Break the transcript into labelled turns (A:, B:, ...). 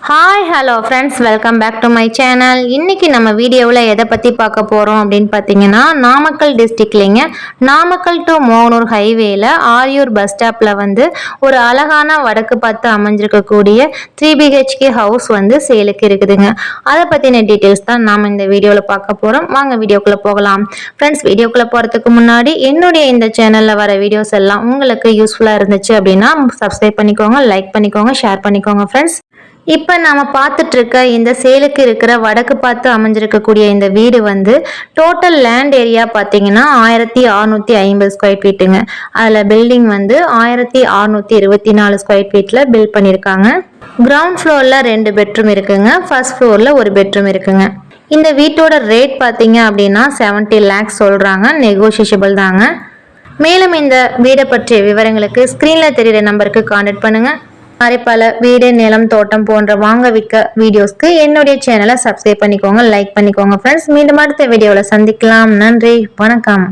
A: Hi hello friends, welcome back to my channel. இன்றைக்கி நம்ம வீடியோவில் எதை பற்றி பார்க்க போகிறோம் அப்படின்னு பார்த்தீங்கன்னா, நாமக்கல் டிஸ்ட்ரிக்ட்லேங்க நாமக்கல் டு மோகனூர் ஹைவேல ஆரியூர் பஸ் ஸ்டாப்பில் ஒரு அழகான வடக்கு பார்த்து அமைஞ்சிருக்கக்கூடிய 3BHK ஹவுஸ் சேலுக்கு இருக்குதுங்க. அதை பற்றின டீட்டெயில்ஸ் தான் நாம் இந்த வீடியோவில் பார்க்க போகிறோம். வாங்க வீடியோக்குள்ளே போகலாம். ஃப்ரெண்ட்ஸ், வீடியோக்குள்ளே போகிறதுக்கு முன்னாடி என்னுடைய இந்த சேனலில் வர வீடியோஸ் எல்லாம் உங்களுக்கு யூஸ்ஃபுல்லாக இருந்துச்சு அப்படின்னா சப்ஸ்கிரைப் பண்ணிக்கோங்க, லைக் பண்ணிக்கோங்க, ஷேர் பண்ணிக்கோங்க. ஃப்ரெண்ட்ஸ், இப்போ நாம் பார்த்துட்டு இருக்க இந்த சேலுக்கு இருக்கிற வடக்கு பார்த்து அமைஞ்சிருக்கக்கூடிய இந்த வீடு டோட்டல் லேண்ட் ஏரியா பார்த்தீங்கன்னா 1650 ஸ்கொயர் ஃபீட்டுங்க. அதில் பில்டிங் 1624 ஸ்கொயர் ஃபீட்டில் பில்ட் பண்ணியிருக்காங்க. கிரவுண்ட் ஃப்ளோரில் 2 பெட்ரூம் இருக்குங்க, ஃபர்ஸ்ட் ஃப்ளோரில் 1 பெட்ரூம் இருக்குங்க. இந்த வீட்டோட ரேட் பார்த்தீங்க அப்படின்னா 70 lakhs சொல்கிறாங்க, நெகோஷியபிள் தாங்க. மேலும் இந்த வீடை பற்றிய விவரங்களுக்கு ஸ்க்ரீனில் தெரிகிற நம்பருக்கு கான்டாக்ட் பண்ணுங்கள். பல வீடு, நிலம், தோட்டம் போன்ற வாங்க விற்க வீடியோஸ்க்கு என்னுடைய சேனலை சப்ஸ்கிரைப் பண்ணிக்கோங்க, லைக் பண்ணிக்கோங்க. ஃப்ரெண்ட்ஸ், மீண்டும் அடுத்த வீடியோவில் சந்திக்கலாம். நன்றி, வணக்கம்.